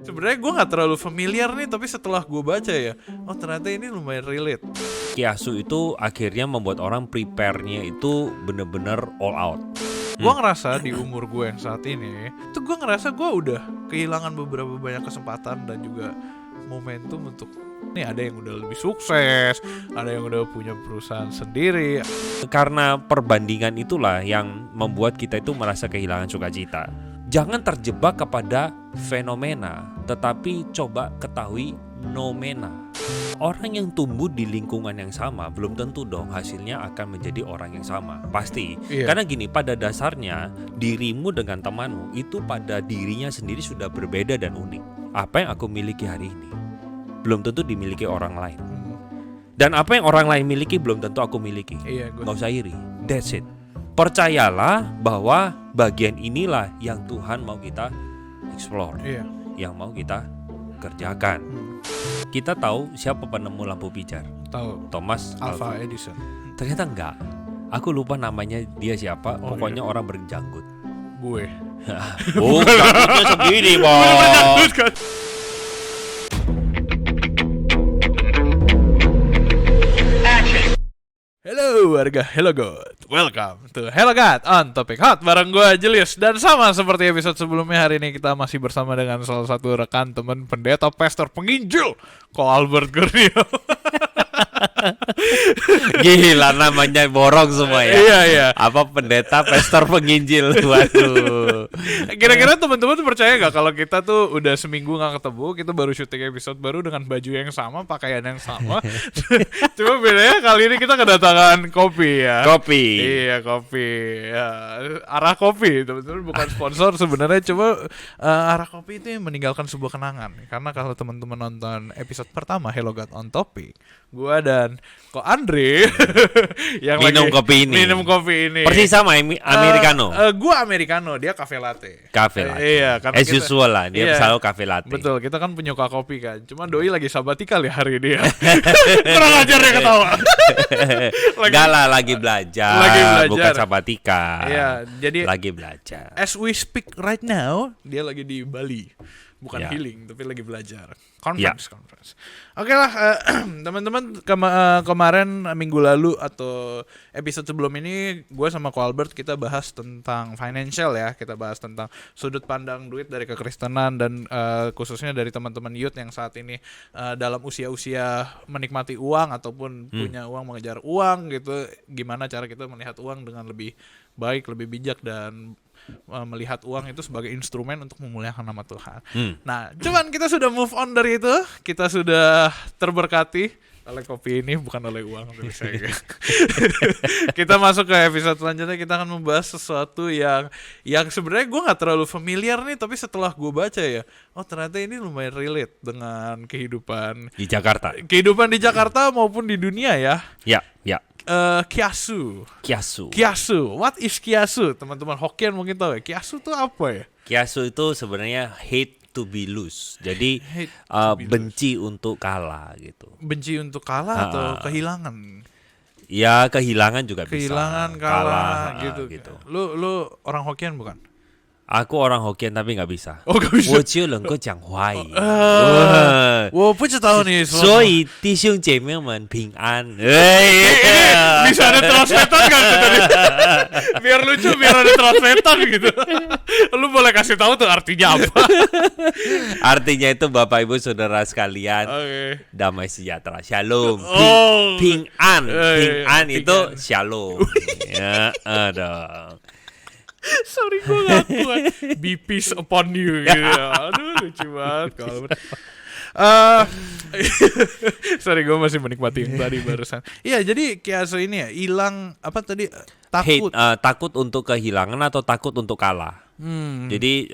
Sebenarnya gue nggak terlalu familiar nih, tapi setelah gue baca ya, oh ternyata ini lumayan relate. Kiasu itu akhirnya membuat orang prepare-nya itu bener-bener all out. Gue ngerasa di umur gue yang saat ini, tuh gue ngerasa gue udah kehilangan beberapa banyak kesempatan dan juga momentum untuk nih, ada yang udah lebih sukses, ada yang udah punya perusahaan sendiri. Karena perbandingan itulah yang membuat kita itu merasa kehilangan sukacita. Jangan terjebak kepada fenomena, tetapi coba ketahui nomena. Orang yang tumbuh di lingkungan yang sama belum tentu dong hasilnya akan menjadi orang yang sama. Pasti. Iya. Karena gini, pada dasarnya dirimu dengan temanmu itu pada dirinya sendiri sudah berbeda dan unik. Apa yang aku miliki hari ini belum tentu dimiliki orang lain. Dan apa yang orang lain miliki belum tentu aku miliki. Iya, gue. Nggak usah iri. That's it. Percayalah bahwa bagian inilah yang Tuhan mau kita explore, Iya. yang mau kita kerjakan. Kita tahu siapa penemu lampu pijar? Tahu. Thomas Alva Edison. Ternyata enggak. Aku lupa namanya dia siapa. Oh, Pokoknya iya. orang berjanggut. Gue. Oh, janggutnya sendiri, Bang. Kan? Hello warga Hello God, welcome to Hello God on Topic Hot bareng gue Julius. Dan sama seperti episode sebelumnya, hari ini kita masih bersama dengan salah satu rekan teman pendeta pastor penginjil, Ko Albert Kurnia. Gila, namanya borong semua ya. Iya. Apa pendeta pastor penginjil. Waduh. Kira-kira teman-teman percaya gak kalau kita tuh udah seminggu gak ketemu, kita baru syuting episode baru dengan baju yang sama, pakaian yang sama. Cuma bedanya kali ini kita kedatangan kopi ya. Kopi. Iya, kopi. Ya, arah kopi, teman-teman, bukan sponsor sebenarnya, cuma arah kopi itu yang meninggalkan sebuah kenangan. Karena kalau teman-teman nonton episode pertama Hello God on Topic, gua dan Ko Andre yang Minum lagi kopi ini. ini. Persis sama americano. Gua americano, dia cafe latte. Cafe latte. Iya, karena As usual lah, dia iya, selalu cafe latte. Betul, kita kan penyuka kopi kan. Cuma doi lagi sabatikal ya hari ini ya. Kurang ajar ya ketawa. Enggak lah, lagi belajar. Lagi belajar. Bukan sabatika. Iya, jadi lagi belajar. as we speak right now, dia lagi di Bali. Bukan Ya. healing, tapi lagi belajar. Conference. Oke lah, teman-teman, kemarin minggu lalu atau episode sebelum ini, gue sama Ko Albert kita bahas tentang financial ya. Kita bahas tentang sudut pandang duit dari kekristenan dan khususnya dari teman-teman youth yang saat ini dalam usia-usia menikmati uang ataupun punya uang, mengejar uang gitu. Gimana cara kita melihat uang dengan lebih baik, lebih bijak, dan melihat uang itu sebagai instrumen untuk memuliakan nama Tuhan. Nah, cuman kita sudah move on dari itu, kita sudah terberkati oleh kopi ini, bukan oleh uang. Kita masuk ke episode selanjutnya, kita akan membahas sesuatu yang sebenarnya gue nggak terlalu familiar nih, tapi setelah gue baca ya, oh ternyata ini lumayan relate dengan kehidupan Di Jakarta. di Jakarta maupun di dunia ya. Ya. Kiasu. Kiasu. What is kiasu? Teman-teman Hokkien mungkin tahu ya. Kiasu itu apa ya? Kiasu itu sebenarnya hate to be lose. Jadi Hate to be benci untuk kalah gitu. Benci untuk kalah atau kehilangan? Ya, kehilangan juga Kehilangan, bisa. kalah gitu. gitu. Lu orang Hokkien bukan? Aku orang Hokkien tapi nggak bisa. Oh, gak bisa. 我只能够讲华语。我不知道你说什么。所以弟兄姐妹们平安。 Bisa ada translator gak tuh tadi? Biar lucu, biar ada translator gitu. Lu boleh kasih tahu tuh artinya apa? Artinya itu Bapak Ibu Saudara sekalian, Oke. damai sejahtera, shalom. Oh. Ping-an Ping-an. itu shalom. Ya, dong. Sorry, gue gak kuat. Be peace upon you gitu. Aduh, lucu banget kalau sorry, gue masih menikmati yang tadi barusan. Iya, jadi Kiasu ini ya hilang apa tadi, takut. Takut untuk kehilangan atau takut untuk kalah. Jadi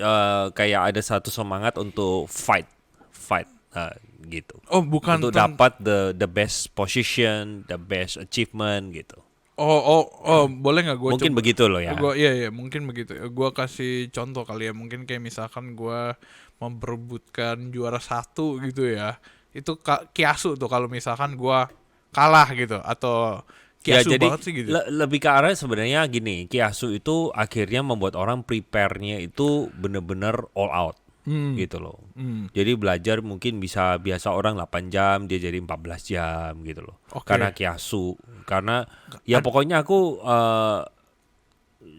kayak ada satu semangat untuk fight gitu. Oh, bukan Untuk dapat the best position, the best achievement gitu. Oh, boleh nggak gue Mungkin begitu loh ya. Iya, mungkin begitu. Gue kasih contoh kali ya. Mungkin kayak misalkan gue memperebutkan juara 1 gitu ya. Itu kiasu tuh kalau misalkan gue kalah gitu, atau kiasu jadi banget sih gitu. lebih ke arah sebenarnya gini, kiasu itu akhirnya membuat orang prepare-nya itu bener-bener all out. gitu loh. Jadi belajar mungkin bisa biasa orang 8 jam dia jadi 14 jam gitu loh. Karena kiasu, karena ya pokoknya aku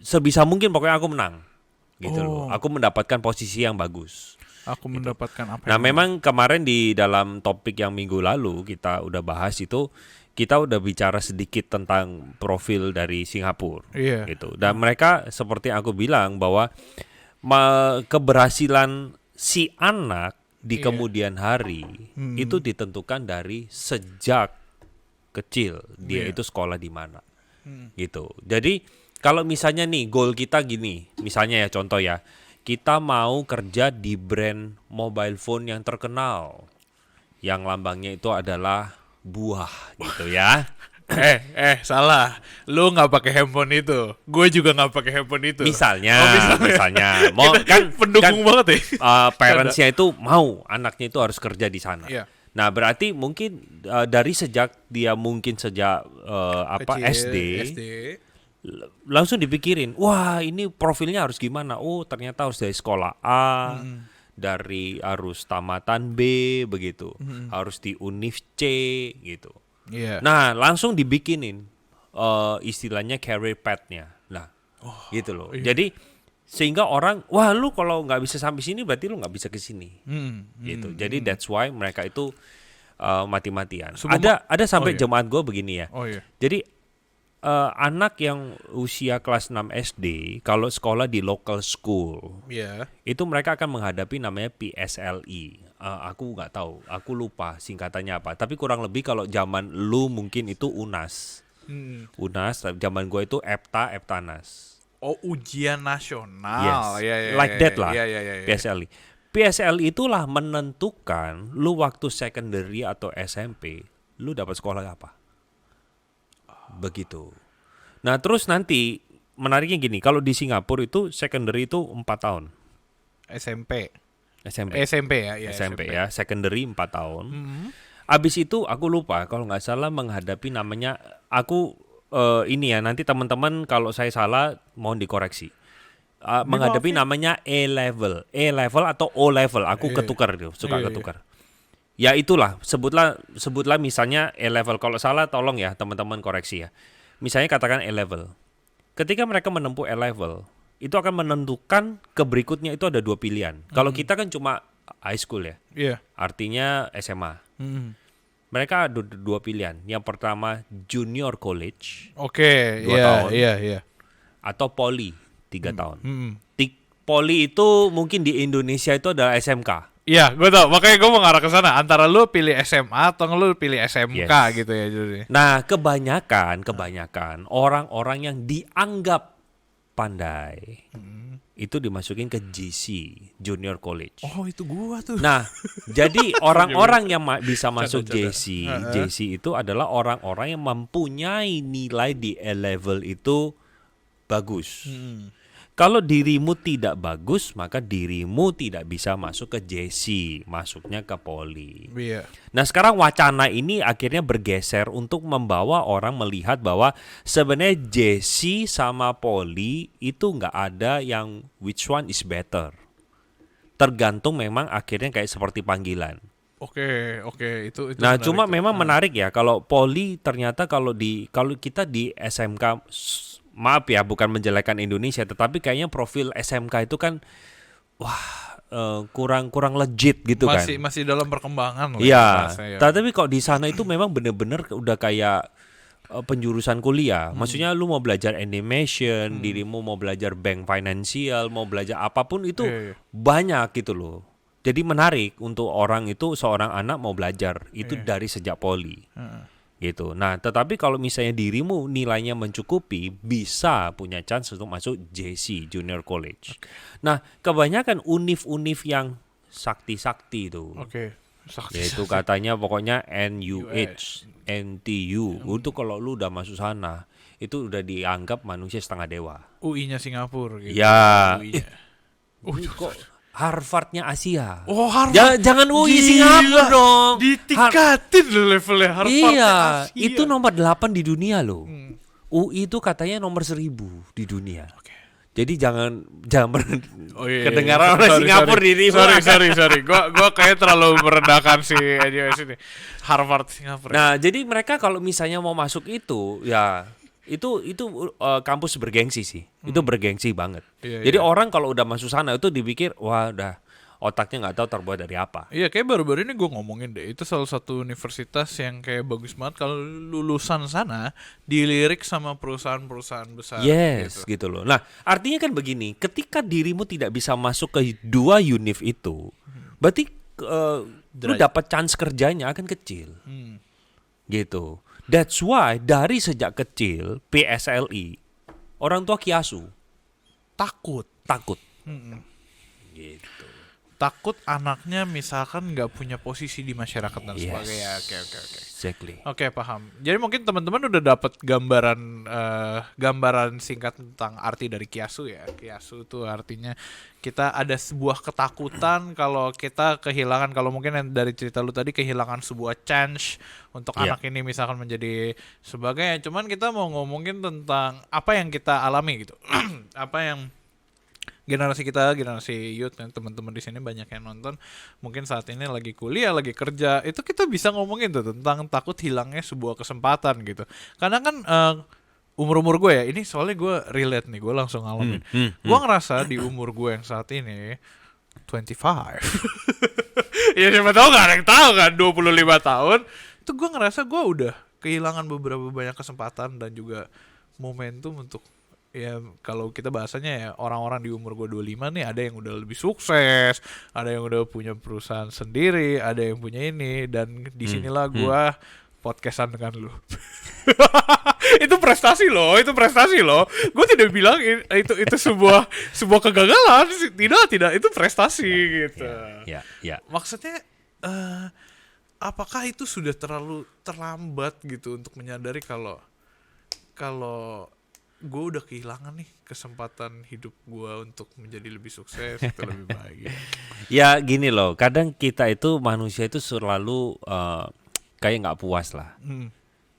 sebisa mungkin pokoknya aku menang gitu loh. Aku mendapatkan posisi yang bagus. Aku mendapatkan apa? Nah, memang kemarin di dalam topik yang minggu lalu kita udah bahas itu, kita udah bicara sedikit tentang profil dari Singapura gitu. Dan mereka seperti yang aku bilang bahwa keberhasilan si anak di kemudian hari itu ditentukan dari sejak kecil dia itu sekolah di mana. Gitu. Jadi kalau misalnya nih goal kita gini, misalnya ya contoh ya, kita mau kerja di brand mobile phone yang terkenal, yang lambangnya itu adalah buah gitu ya. Salah. Lu nggak pakai handphone itu. Gue juga nggak pakai handphone itu. Misalnya. Mau kan pendukung banget ya. Parentsnya itu mau anaknya itu harus kerja di sana. Iya. Nah, berarti mungkin dari sejak SD langsung dipikirin, wah ini profilnya harus gimana? Oh ternyata harus dari sekolah A, harus tamatan B begitu, harus di Univ C gitu. Nah langsung dibikinin istilahnya career path-nya, nah gitu loh. Jadi sehingga orang, wah lu kalau nggak bisa sampai sini berarti lu nggak bisa ke sini, gitu. Jadi that's why mereka itu mati-matian. Ada sampai jemaat gue begini ya. Jadi anak yang usia kelas 6 SD kalau sekolah di local school, itu mereka akan menghadapi namanya PSLE. Aku nggak tahu, aku lupa singkatannya apa. Tapi kurang lebih kalau zaman lu mungkin itu UNAS. UNAS, zaman gue itu EPTA-EPTANAS. Oh, ujian nasional. Yes, like that lah. PSLE. PSLE itulah menentukan lu waktu secondary atau SMP, lu dapat sekolah apa. Begitu. Nah terus nanti menariknya gini, kalau di Singapura itu secondary itu 4 tahun. SMP ya. SMP ya, secondary 4 tahun. Abis itu aku lupa kalau nggak salah menghadapi namanya, aku ini ya nanti teman-teman kalau saya salah mohon dikoreksi. Menghadapi namanya A-level atau O-level. Aku ketukar itu, suka ketukar. Ya itulah, sebutlah misalnya A-level. Kalau salah tolong ya teman-teman koreksi ya. Misalnya katakan A-level. Ketika mereka menempuh A-level, itu akan menentukan ke berikutnya itu ada 2 pilihan. Kalau kita kan cuma high school ya. Artinya SMA. Mereka ada 2 pilihan. Yang pertama junior college. 2 tahun. Atau poly 3 tahun. Poly itu mungkin di Indonesia itu adalah SMK. Iya, gue tau. Makanya gue mau ngarah ke sana. Antara lu pilih SMA atau lu pilih SMK gitu ya. Nah, kebanyakan orang-orang yang dianggap pandai itu dimasukin ke JC, Junior College. Oh, itu gua tuh. Nah, jadi orang-orang yang bisa masuk JC itu adalah orang-orang yang mempunyai nilai di A-level itu bagus. Kalau dirimu tidak bagus, maka dirimu tidak bisa masuk ke JC, masuknya ke Poli. Nah sekarang wacana ini akhirnya bergeser untuk membawa orang melihat bahwa sebenarnya JC sama Poli itu nggak ada yang which one is better. Tergantung memang akhirnya kayak seperti panggilan. Oke, itu nah cuma memang menarik ya kalau Poli ternyata kalau kita di SMK, maaf ya bukan menjelekkan Indonesia, tetapi kayaknya profil SMK itu kan kurang legit gitu kan. Masih dalam perkembangan. Iya. Tapi kok di sana itu memang bener-bener udah kayak penjurusan kuliah. Maksudnya lu mau belajar animation, dirimu mau belajar bank financial, mau belajar apapun itu banyak gitu loh. Jadi menarik untuk seorang anak mau belajar itu dari sejak Poli. Gitu. Nah, tetapi kalau misalnya dirimu nilainya mencukupi, bisa punya chance untuk masuk JC, Junior College. Nah, kebanyakan univ-univ yang sakti-sakti itu. Yaitu katanya pokoknya NUH, NTU. Untuk kalau lu udah masuk sana, itu udah dianggap manusia setengah dewa. UI-nya Singapura gitu. Ya. Kok Harvard-nya Asia. Oh, Harvard. Jangan UI Singapura dong. Ditingkatin loh levelnya Harvard. Iya, Asia. Itu nomor 8 di dunia loh. UI itu katanya nomor 1000 di dunia. Jadi jangan Oh iya, kedengaran orang Singapura diri. Sorry. Gua kayak terlalu merendahkan si NUS ini. Harvard Singapura. Nah, jadi mereka kalau misalnya mau masuk itu, ya itu kampus bergengsi sih. Itu bergengsi banget. Iya, Jadi iya. orang kalau udah masuk sana itu dipikir, wah udah otaknya nggak tahu terbuat dari apa. Iya, kayak baru-baru ini gue ngomongin deh. Itu salah satu universitas yang kayak bagus banget kalau lulusan sana dilirik sama perusahaan-perusahaan besar. Yes, Gitu. gitu loh. Nah, artinya kan begini, ketika dirimu tidak bisa masuk ke dua univ itu, berarti lu dapat chance kerjanya akan kecil. Gitu. That's why dari sejak kecil PSLI orang tua kiasu, Takut. gitu. Takut anaknya misalkan nggak punya posisi di masyarakat dan Yes. sebagainya. Oke. Exactly. Oke, paham. Jadi mungkin teman-teman udah dapat gambaran singkat tentang arti dari kiasu ya. Kiasu itu artinya kita ada sebuah ketakutan kalau kita kehilangan, kalau mungkin yang dari cerita lu tadi kehilangan sebuah chance untuk Iya. anak ini misalkan menjadi sebagainya. Cuman kita mau ngomongin tentang apa yang kita alami gitu. Apa yang generasi kita, generasi youth, dan teman-teman di sini banyak yang nonton, mungkin saat ini lagi kuliah, lagi kerja, itu kita bisa ngomongin tuh tentang takut hilangnya sebuah kesempatan gitu. Karena kan umur-umur gue ya, ini soalnya gue relate nih, gue langsung ngalamin. Gue ngerasa di umur gue yang saat ini 25. Ya siapa tahu gak ada yang tahu kan, 25 tahun. Itu gue ngerasa gue udah kehilangan beberapa banyak kesempatan dan juga momentum untuk, ya kalau kita bahasanya ya orang-orang di umur gue 25 nih, ada yang udah lebih sukses, ada yang udah punya perusahaan sendiri, ada yang punya ini, dan disinilah gue podcastan dengan lu. Itu prestasi loh. Gue tidak bilang itu sebuah kegagalan, tidak, itu prestasi gitu. Ya. Maksudnya apakah itu sudah terlalu terlambat gitu untuk menyadari kalau gue udah kehilangan nih kesempatan hidup gue untuk menjadi lebih sukses atau lebih baik. Ya gini loh, kadang kita itu manusia itu selalu kayak nggak puas lah.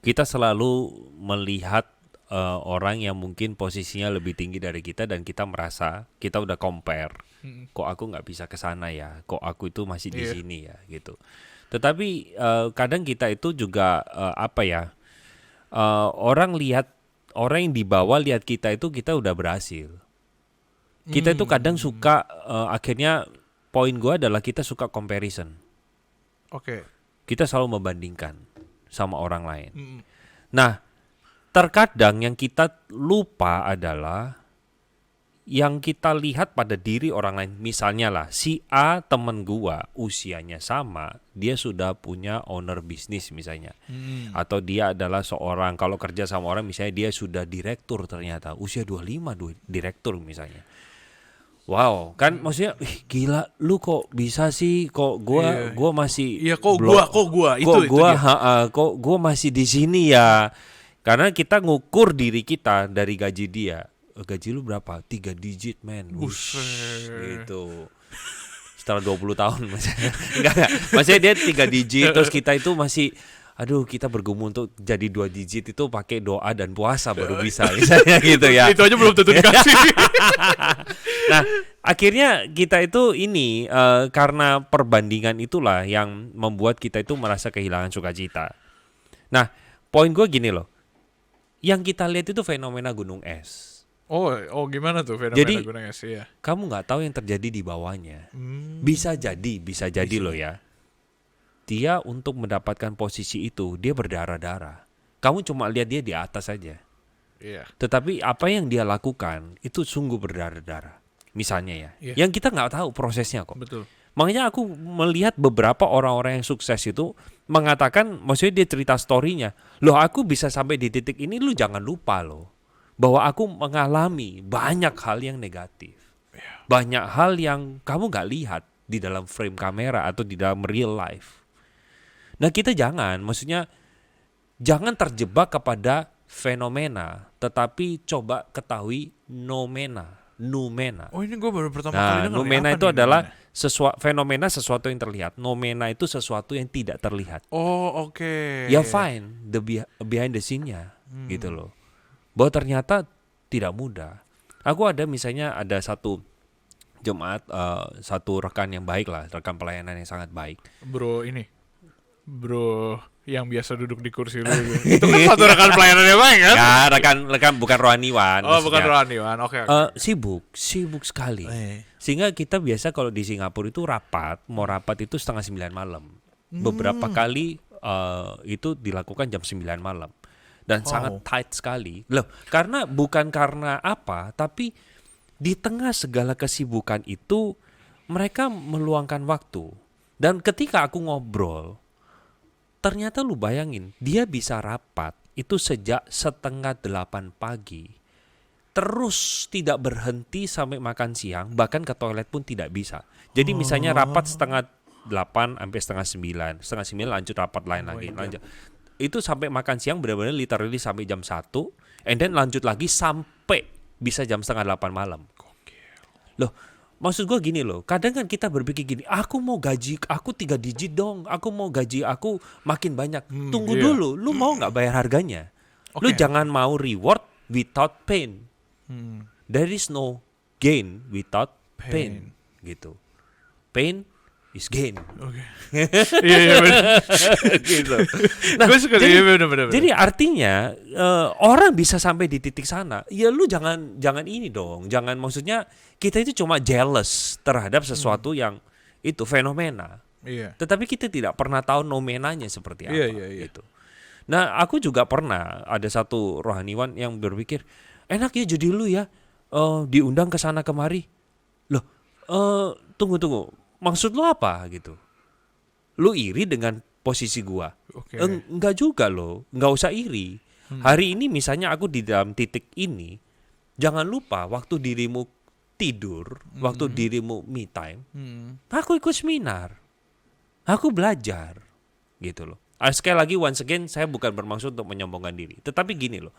Kita selalu melihat orang yang mungkin posisinya lebih tinggi dari kita dan kita merasa kita udah compare. Kok aku nggak bisa ke sana ya? Kok aku itu masih di sini ya gitu. Tetapi kadang kita itu juga orang yang di bawah lihat kita itu kita udah berhasil. Kita itu kadang suka akhirnya poin gue adalah kita suka comparison. Oke. Kita selalu membandingkan sama orang lain. Nah, terkadang yang kita lupa adalah yang kita lihat pada diri orang lain. Misalnya lah, si A temen gua usianya sama, dia sudah punya owner bisnis misalnya. Atau dia adalah seorang, kalau kerja sama orang misalnya dia sudah direktur ternyata, usia 25 direktur misalnya. Wow, kan maksudnya gila lu kok bisa sih, kok gua masih kok gua masih di sini ya. Karena kita ngukur diri kita dari gaji dia. Gaji lu berapa? 3 digit men. Gitu. Setelah 20 tahun maksudnya. Enggak. Maksudnya dia 3 digit terus kita itu masih kita bergumul untuk jadi 2 digit itu pakai doa dan puasa baru bisa misalnya gitu ya. Itu aja belum tentu dikasih. Nah, akhirnya kita itu ini karena perbandingan itulah yang membuat kita itu merasa kehilangan sukacita. Nah, poin gue gini loh. Yang kita lihat itu fenomena gunung es. Oh gimana tuh fenomena gunung es ya? Kamu nggak tahu yang terjadi di bawahnya. Bisa jadi loh ya. Dia untuk mendapatkan posisi itu dia berdarah-darah. Kamu cuma lihat dia di atas saja. Iya. Tetapi apa yang dia lakukan itu sungguh berdarah-darah. Misalnya ya. Yang kita nggak tahu prosesnya kok. Betul. Makanya aku melihat beberapa orang-orang yang sukses itu mengatakan, maksudnya dia cerita story-nya. Loh aku bisa sampai di titik ini, lu jangan lupa loh. Bahwa aku mengalami banyak hal yang negatif. Banyak hal yang kamu gak lihat di dalam frame kamera atau di dalam real life. Nah kita jangan terjebak kepada fenomena, tetapi coba ketahui numena. Oh ini gue baru pertama kali dengar. Numena itu adalah fenomena sesuatu yang terlihat. Nomena itu sesuatu yang tidak terlihat. Oh oke. Ya fine, behind the scene-nya gitu loh. Bahwa ternyata tidak mudah. Aku ada misalnya ada satu jemaat, satu rekan yang baik lah, rekan pelayanan yang sangat baik. Bro yang biasa duduk di kursi lu. Itu kan satu rekan pelayanan yang baik kan? Ya, rekan bukan rohaniwan. Oh, bukan maksudnya. rohaniwan. Oke. Sibuk sekali. Sehingga kita biasa kalau di Singapura itu mau rapat itu 8:30 malam. Beberapa kali itu dilakukan jam 9 malam. Dan sangat tight sekali. Loh, bukan karena apa, tapi di tengah segala kesibukan itu mereka meluangkan waktu. Dan ketika aku ngobrol, ternyata lu bayangin, dia bisa rapat itu sejak 7:30 pagi. Terus tidak berhenti sampai makan siang, bahkan ke toilet pun tidak bisa. Jadi misalnya rapat 7:30 sampai 8:30, 7:30 lanjut rapat lain lagi. Lanjut. Itu sampai makan siang benar-benar literally sampai jam 1, and then lanjut lagi sampai bisa jam 7:30 malam. Loh, maksud gue gini loh, kadang kan kita berpikir gini, aku mau gaji aku 3 digit dong, aku mau gaji aku makin banyak. Tunggu dulu, lu mau gak bayar harganya? Lu jangan mau reward without pain. There is no gain without pain. Gitu. Pain is gain. Iya benar. Gitu. Nah, gue suka benar. Jadi artinya orang bisa sampai di titik sana. Ya lu jangan ini dong. Jangan, maksudnya kita itu cuma jealous terhadap sesuatu yang itu fenomena. Iya. Tetapi kita tidak pernah tahu nomenanya seperti apa. Iya. Gitu. Nah, aku juga pernah ada satu rohaniwan yang berpikir, enak ya jadi lu ya diundang ke sana kemari. Loh, tunggu. Maksud lu apa gitu? Lu iri dengan posisi gua? Enggak juga loh, enggak usah iri. Hari ini misalnya aku di dalam titik ini, jangan lupa waktu dirimu tidur, waktu dirimu me time, aku ikut seminar, aku belajar, gitu loh. Sekali lagi, once again, saya bukan bermaksud untuk menyombongkan diri, tetapi gini loh,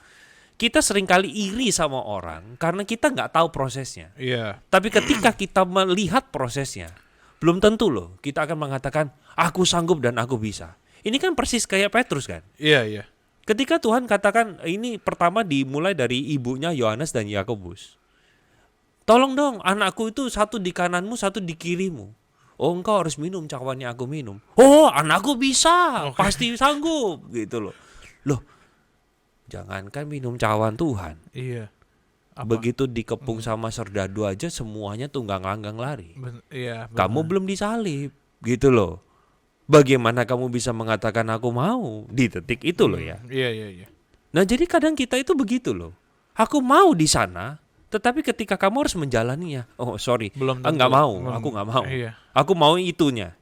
kita seringkali iri sama orang karena kita nggak tahu prosesnya. Iya. Tapi ketika kita melihat prosesnya, belum tentu loh kita akan mengatakan aku sanggup dan aku bisa. Ini kan persis kayak Petrus kan? Iya. Ketika Tuhan katakan ini pertama dimulai dari ibunya Yohanes dan Yakobus. Tolong dong, anakku itu satu di kananmu, satu di kirimu. Oh, engkau harus minum cawannya aku minum. Oh, anakku bisa, pasti sanggup, gitu loh. Loh, jangankan minum cawan Tuhan. Iya. Begitu dikepung sama serdadu aja semuanya tunggang-langgang lari. Iya. Kamu belum disalib, gitu loh. Bagaimana kamu bisa mengatakan aku mau di detik itu loh ya? Iya. Nah, jadi kadang kita itu begitu loh. Aku mau di sana, tetapi ketika kamu harus menjalaninya, oh sorry, nggak mau, aku nggak mau. Iya. Aku mau itunya,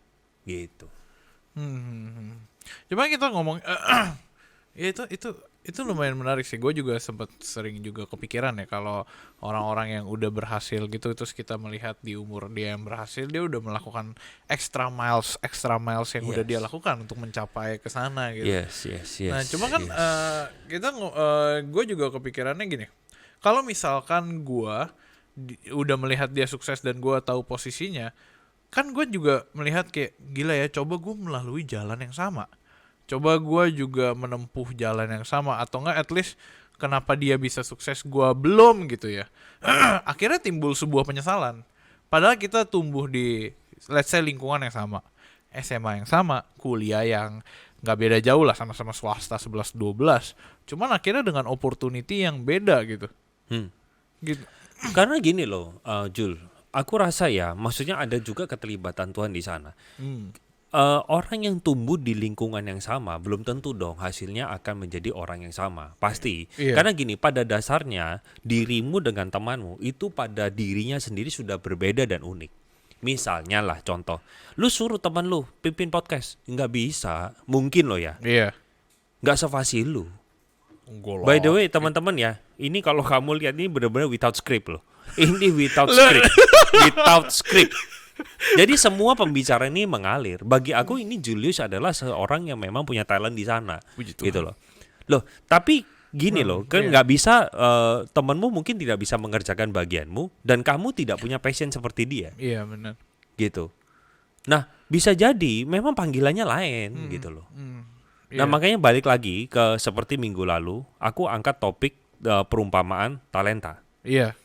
gitu. Cuma kita ngomong, ya itu lumayan menarik sih. Gue juga sempat sering juga kepikiran ya kalau orang-orang yang udah berhasil gitu, terus kita melihat di umur dia yang berhasil, dia udah melakukan extra miles yang udah dia lakukan untuk mencapai ke sana gitu. Yes. Nah, cuma kan gue juga kepikirannya gini. Kalau misalkan gue udah melihat dia sukses dan gue tahu posisinya, kan gue juga melihat kayak gila ya, coba gue melalui jalan yang sama. Coba gue juga menempuh jalan yang sama, atau enggak at least kenapa dia bisa sukses gue belum gitu ya. Akhirnya timbul sebuah penyesalan. Padahal kita tumbuh di let's say lingkungan yang sama, SMA yang sama, kuliah yang gak beda jauh lah, sama-sama swasta 11-12. Cuman akhirnya dengan opportunity yang beda gitu. Gitu. Karena gini loh, Jul, aku rasa ya, maksudnya ada juga keterlibatan Tuhan di sana. Orang yang tumbuh di lingkungan yang sama belum tentu dong hasilnya akan menjadi orang yang sama, pasti. Karena gini, pada dasarnya dirimu dengan temanmu itu pada dirinya sendiri sudah berbeda dan unik. Misalnya lah contoh, lu suruh teman lu pimpin podcast, nggak bisa, mungkin lo ya. Iya. Nggak sefasih lu. By the way, teman-teman ya, ini kalau kamu lihat ini benar-benar without script loh. Ini without script. Jadi semua pembicara ini mengalir. Bagi aku ini Julius adalah seorang yang memang punya talent di sana, gitu loh. Loh, tapi gini loh, kan nggak bisa temanmu mungkin tidak bisa mengerjakan bagianmu dan kamu tidak punya passion seperti dia. Iya benar. Gitu. Nah, bisa jadi memang panggilannya lain, gitu loh. Nah, makanya balik lagi ke seperti minggu lalu, aku angkat topik perumpamaan talenta. Iya.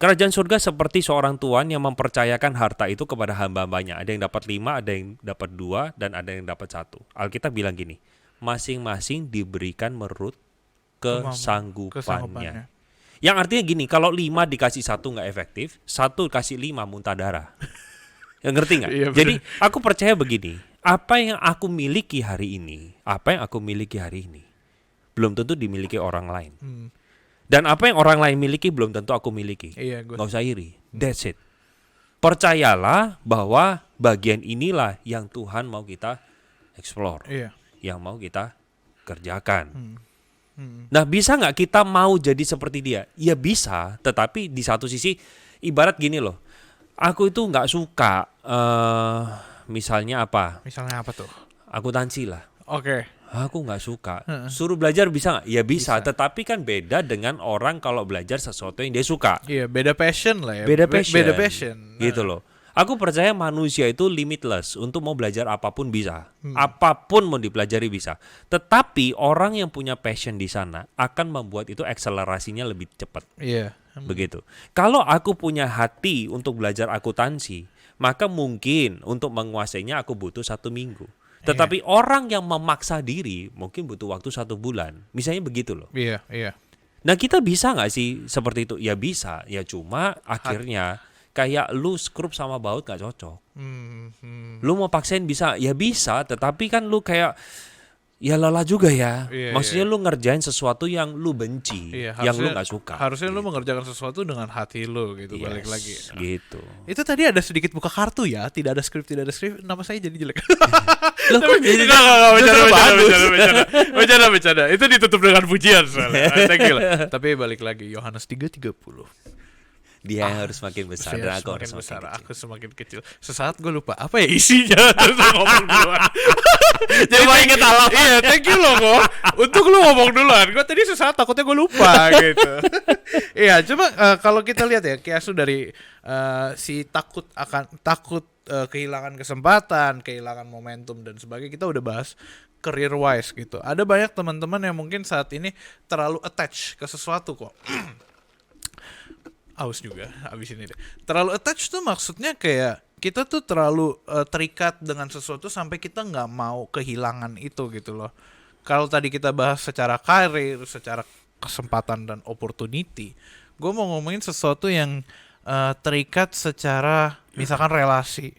Kerajaan surga seperti seorang tuan yang mempercayakan harta itu kepada hamba-hambanya. Ada yang dapat 5, ada yang dapat 2, dan ada yang dapat 1. Alkitab bilang gini, masing-masing diberikan menurut kesanggupannya. Yang artinya gini, kalau 5 dikasih 1 nggak efektif, 1 kasih 5 muntah darah. Yang ngerti nggak? Iya, Jadi aku percaya begini, apa yang aku miliki hari ini, belum tentu dimiliki orang lain. Dan apa yang orang lain miliki belum tentu aku miliki. Iya, Gak usah iri. That's it. Percayalah bahwa bagian inilah yang Tuhan mau kita explore. Iya. Yang mau kita kerjakan. Nah, bisa nggak kita mau jadi seperti dia? Ya bisa, tetapi di satu sisi ibarat gini loh. Aku itu nggak suka misalnya apa? Misalnya apa tuh? Akuntansi lah. Oke. Aku nggak suka. Suruh belajar bisa nggak? Ya bisa. Tetapi kan beda dengan orang kalau belajar sesuatu yang dia suka. Iya, beda passion lah ya. Beda passion. Beda passion. Gitu loh. Aku percaya manusia itu limitless. Untuk mau belajar apapun bisa. Apapun mau dipelajari bisa. Tetapi orang yang punya passion di sana akan membuat itu akselerasinya lebih cepat. Iya. Begitu. Kalau aku punya hati untuk belajar akuntansi, maka mungkin untuk menguasainya aku butuh 1 minggu. Tetapi orang yang memaksa diri mungkin butuh waktu 1 bulan. Misalnya begitu loh. Iya, iya. Nah, kita bisa nggak sih seperti itu? Ya bisa. Ya cuma akhirnya kayak lu skrup sama baut nggak cocok. Lu mau paksain bisa? Ya bisa. Tetapi kan lu kayak ya lelah juga ya. Maksudnya lu ngerjain sesuatu yang lu benci, yang lu nggak suka. Harusnya lu mengerjakan sesuatu dengan hati lu gitu. Balik lagi. Gitu. Itu tadi ada sedikit buka kartu ya, tidak ada skrip. Nama saya jadi jelek. Loh, kok jadi Bercanda. Itu ditutup dengan pujian soalnya. Thank you lah. Tapi balik lagi Yohanes 3:30. Dia yang harus makin besar dan aku harus semakin besar, semakin kecil. aku semakin kecil. Sesaat gue lupa apa ya isinya. Terus lu ngomong duluan. Jadi inget alam. Iya, thank you loh kok. Untuk lu ngomong duluan. Gue tadi sesaat takutnya gue lupa gitu. Iya, cuma kalau kita lihat ya, Kiasu dari si takut kehilangan kesempatan, kehilangan momentum dan sebagainya, kita udah bahas career wise gitu. Ada banyak teman-teman yang mungkin saat ini terlalu attach ke sesuatu kok. Aus juga abis ini deh. Terlalu attach tuh maksudnya kayak kita tuh terlalu terikat dengan sesuatu sampai kita nggak mau kehilangan itu gitu loh. Kalau tadi kita bahas secara karir, secara kesempatan dan opportunity, gue mau ngomongin sesuatu yang terikat secara misalkan relasi,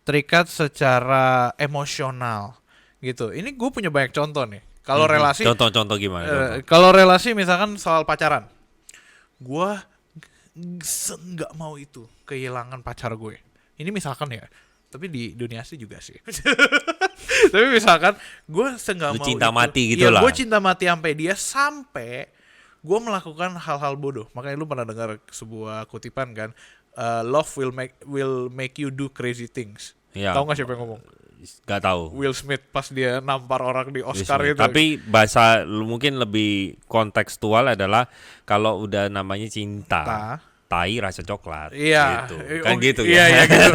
terikat secara emosional gitu. Ini gue punya banyak contoh nih. Kalau relasi, Contoh gimana? kalau relasi misalkan soal pacaran, gue nggak mau itu kehilangan pacar gue. Ini misalkan ya, tapi di dunia asli juga sih. Tapi misalkan gue nggak mau cinta itu. mati gitu lah. Gue cinta mati sampai dia, sampai gue melakukan hal-hal bodoh. Makanya lu pernah dengar sebuah kutipan kan, love will make you do crazy things. Ya. Tahu nggak siapa yang ngomong? Gak tahu. Will Smith pas dia nampar orang di Oscar itu. Tapi bahasa mungkin lebih kontekstual adalah kalau udah namanya cinta, tai rasa coklat. Iya, gitu. Kan gitu iya, ya. Iya, gitu.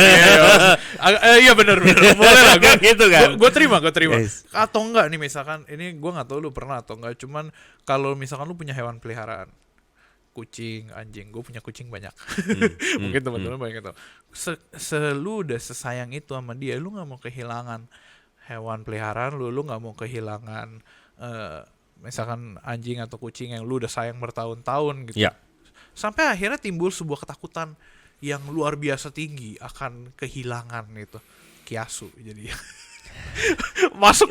Iya benar. Boleh lah, Kan gitu kan. Gue terima. Yes. Atau enggak nih misalkan, ini gue nggak tahu lu pernah atau enggak. Cuman kalau misalkan lu punya hewan peliharaan, kucing, anjing, gue punya kucing banyak. Mungkin teman-teman banyak tahu. Lu udah sesayang itu sama dia, lu nggak mau kehilangan hewan peliharaan lu nggak mau kehilangan misalkan anjing atau kucing yang lu udah sayang bertahun-tahun gitu. Ya. Sampai akhirnya timbul sebuah ketakutan yang luar biasa tinggi akan kehilangan itu. Kiasu jadi. Masuk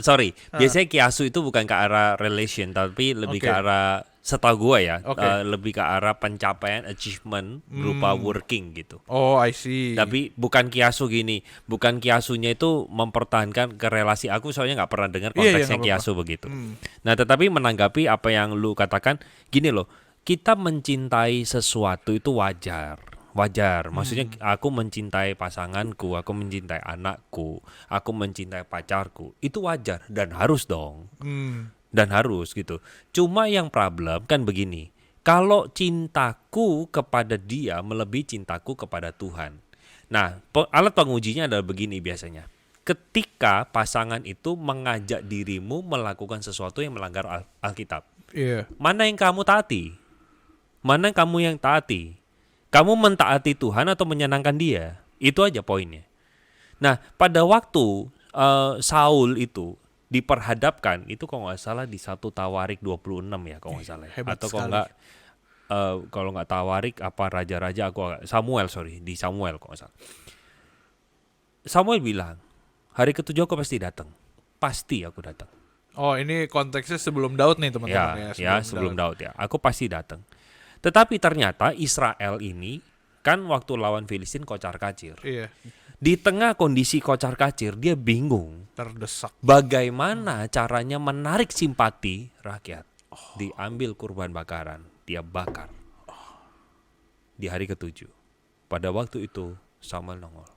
sorry. Biasanya kiasu itu bukan ke arah relation, tapi lebih ke arah, setahu gue ya, lebih ke arah pencapaian achievement berupa working gitu. Oh, I see. Tapi bukan kiasu gini, bukan kiasunya itu mempertahankan ke relasi. Aku soalnya nggak pernah dengar konteksnya kiasu begitu. Nah, tetapi menanggapi apa yang lu katakan, gini loh, kita mencintai sesuatu itu wajar. Maksudnya aku mencintai pasanganku, aku mencintai anakku, aku mencintai pacarku, itu wajar dan harus dong. Dan harus gitu. Cuma yang problem kan begini, kalau cintaku kepada dia melebihi cintaku kepada Tuhan. Nah, alat pengujinya adalah begini biasanya. Ketika pasangan itu mengajak dirimu melakukan sesuatu yang melanggar Alkitab, mana yang kamu taati? Mana kamu yang taati? Kamu mentaati Tuhan atau menyenangkan Dia? Itu aja poinnya. Nah, pada waktu Saul itu diperhadapkan, itu kalau nggak salah di 1 Tawarik 26 ya kalau nggak salah. Hebat Atau sekali. kalau nggak Tawarik apa raja-raja Samuel di Samuel kalau nggak salah. Samuel bilang, hari ketujuh aku pasti datang. Pasti aku datang. Oh, ini konteksnya sebelum Daud nih teman-teman Ya, sebelum Daud ya. Aku pasti datang. Tetapi ternyata Israel ini kan waktu lawan Filistin kocar-kacir. Iya, Di tengah kondisi kocar-kacir, dia bingung terdesak. bagaimana caranya menarik simpati rakyat. Diambil kurban bakaran, dia bakar. Di hari ketujuh. Pada waktu itu Samuel nongol.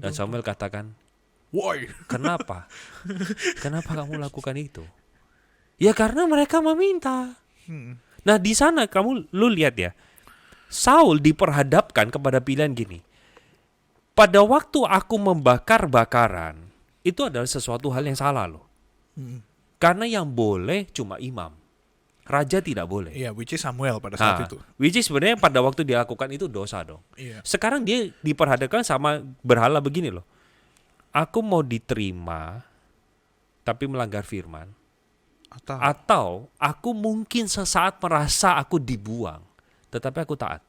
Dan Samuel katakan, Woi. kenapa? Kenapa kamu lakukan itu? Ya karena mereka meminta. Nah di sana lu lihat ya, Saul diperhadapkan kepada pilihan gini. Pada waktu aku membakar bakaran, itu adalah sesuatu hal yang salah loh. Karena yang boleh cuma imam. Raja tidak boleh. Iya, which is Samuel pada saat itu. Which is sebenarnya pada waktu dilakukan itu dosa dong. Iya. Sekarang dia diperhadapkan sama berhala begini loh. Aku mau diterima, tapi melanggar firman. Atau aku mungkin sesaat merasa aku dibuang, tetapi aku taat.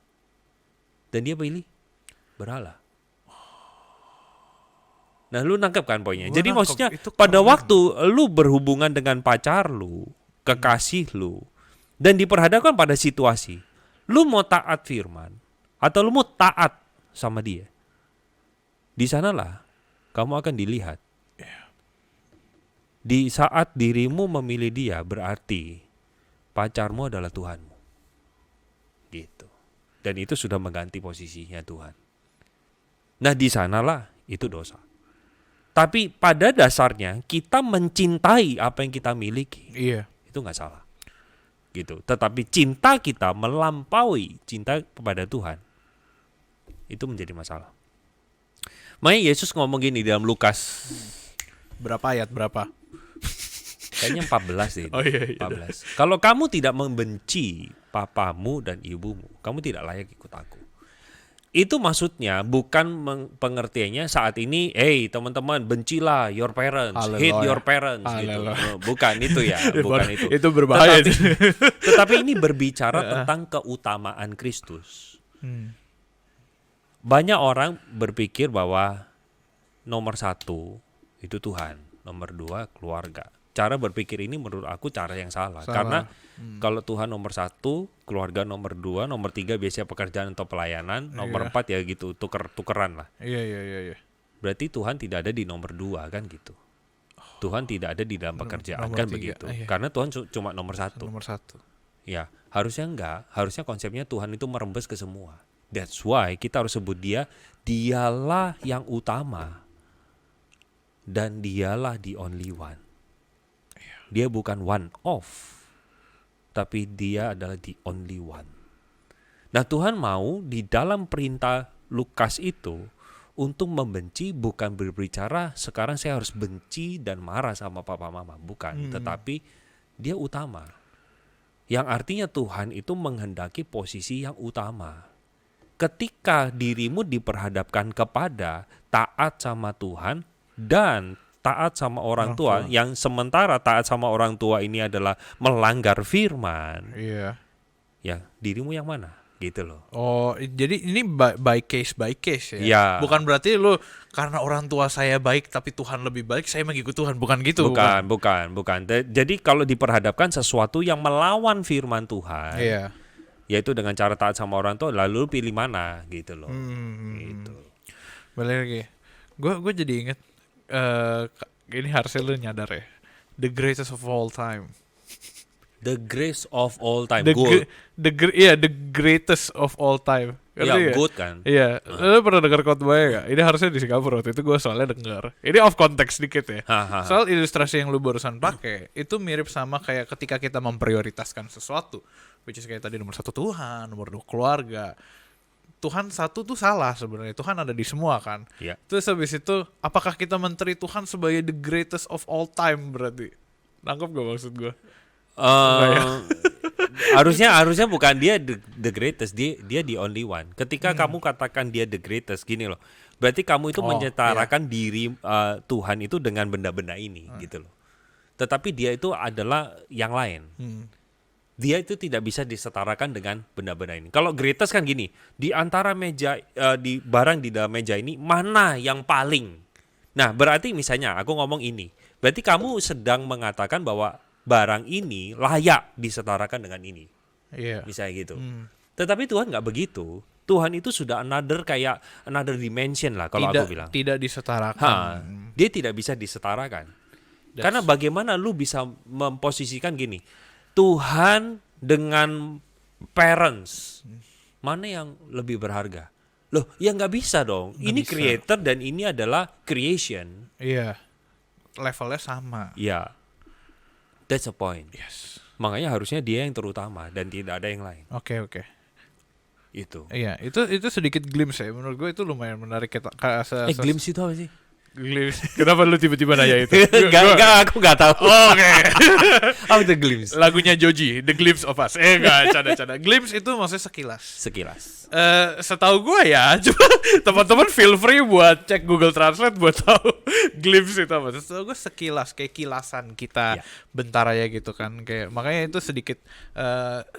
Dan dia pilih berhala. Nah, lu nangkep kan poinnya? Jadi maksudnya pada waktu lu berhubungan dengan pacar lu, kekasih lu, dan diperhadapkan pada situasi, lu mau taat firman atau lu mau taat sama dia, di sanalah kamu akan dilihat. Di saat dirimu memilih dia, berarti pacarmu adalah Tuhanmu. Gitu. Dan itu sudah mengganti posisinya Tuhan. Nah, di sanalah itu dosa. Tapi pada dasarnya kita mencintai apa yang kita miliki. Iya. Itu nggak salah. Gitu. Tetapi cinta kita melampaui cinta kepada Tuhan. Itu menjadi masalah. Makanya Yesus ngomong gini dalam Lukas. Berapa ayat berapa? Kayaknya 14 deh. Oh iya. 14. Kalau kamu tidak membenci papamu dan ibumu, kamu tidak layak ikut aku. Itu maksudnya bukan pengertiannya saat ini, teman-teman bencilah your parents, hate your parents gitu. Bukan itu ya, bukan itu. Itu berbahaya. Tetapi ini berbicara tentang keutamaan Kristus. Banyak orang berpikir bahwa nomor 1 itu Tuhan, nomor 2 keluarga. Cara berpikir ini menurut aku cara yang salah. Karena kalau Tuhan nomor 1, keluarga nomor 2, nomor 3 biasanya pekerjaan atau pelayanan, nomor 4 ya gitu, tukeran lah. Iya. Berarti Tuhan tidak ada di nomor 2 kan gitu. Tuhan tidak ada di dalam pekerjaan kan 3, begitu. Iya. Karena Tuhan cuma nomor 1. Nomor 1. Ya, harusnya enggak. Harusnya konsepnya Tuhan itu merembes ke semua. That's why kita harus sebut dialah yang utama. Dan dialah the only one. Dia bukan one of, tapi dia adalah the only one. Nah, Tuhan mau di dalam perintah Lukas itu untuk membenci bukan berbicara sekarang saya harus benci dan marah sama papa mama, bukan. Tetapi dia utama. Yang artinya Tuhan itu menghendaki posisi yang utama. Ketika dirimu diperhadapkan kepada taat sama Tuhan dan taat sama orang tua, yang sementara taat sama orang tua ini adalah melanggar firman. Iya. Ya, dirimu yang mana? Gitu loh. Oh, jadi ini by case ya. Ya. Bukan berarti lu karena orang tua saya baik tapi Tuhan lebih baik, saya mengikut Tuhan, bukan gitu. Bukan. Jadi kalau diperhadapkan sesuatu yang melawan firman Tuhan, yaitu dengan cara taat sama orang tua, lalu pilih mana gitu loh. Gitu. Balik lagi. Gue jadi inget ini harusnya lu nyadar ya. The greatest of all time. The grace of all time. The greatest of all time. Iya, good kan. Iya. Lu pernah dengar khotbahnya gak? Ini harusnya di Singapura waktu itu gue soalnya denger. Ini off context dikit ya. Soal ilustrasi yang lu barusan pakai itu mirip sama kayak ketika kita memprioritaskan sesuatu, which is kayak tadi nomor 1 Tuhan, nomor 2 keluarga. Tuhan 1 tuh salah sebenarnya. Tuhan ada di semua kan. Yeah. Terus habis itu apakah kita menteri Tuhan sebagai the greatest of all time berarti? Nangkep gak maksud gue? harusnya bukan dia the greatest, dia the only one. Ketika kamu katakan dia the greatest, gini loh, berarti kamu itu menyetarakan diri Tuhan itu dengan benda-benda ini gitu loh. Tetapi dia itu adalah yang lain. Dia itu tidak bisa disetarakan dengan benda-benda ini. Kalau greatest kan gini, di antara meja di barang di dalam meja ini mana yang paling. Nah, berarti misalnya aku ngomong ini, berarti kamu sedang mengatakan bahwa barang ini layak disetarakan dengan ini. Iya. Misalnya gitu. Tetapi Tuhan nggak begitu. Tuhan itu sudah kayak another dimension lah kalau aku bilang. Tidak disetarakan. Dia tidak bisa disetarakan. Karena bagaimana lu bisa memposisikan gini, Tuhan dengan parents, mana yang lebih berharga? Loh, ya nggak bisa dong. Ini bisa. Creator dan ini adalah creation. Iya. Levelnya sama. Ya. That's the point. Yes. Makanya harusnya dia yang terutama dan tidak ada yang lain. Oke. Itu. Iya, itu sedikit glimpse ya. Menurut gue itu lumayan menarik kita. Glimpse itu apa sih? Glimpse. Kenapa lu tiba-tiba nanya itu? Enggak, aku enggak tahu. Oke. Apa itu glimpse? Lagunya Joji, The Glimpse of Us. Enggak, canda-canda. Glimpse itu maksudnya sekilas. Setahu gue ya, coba teman-teman feel free buat cek Google Translate buat tahu glimpse itu apa. Setahu gue sekilas, kayak kilasan kita bentar aja gitu kan. Kayak makanya itu sedikit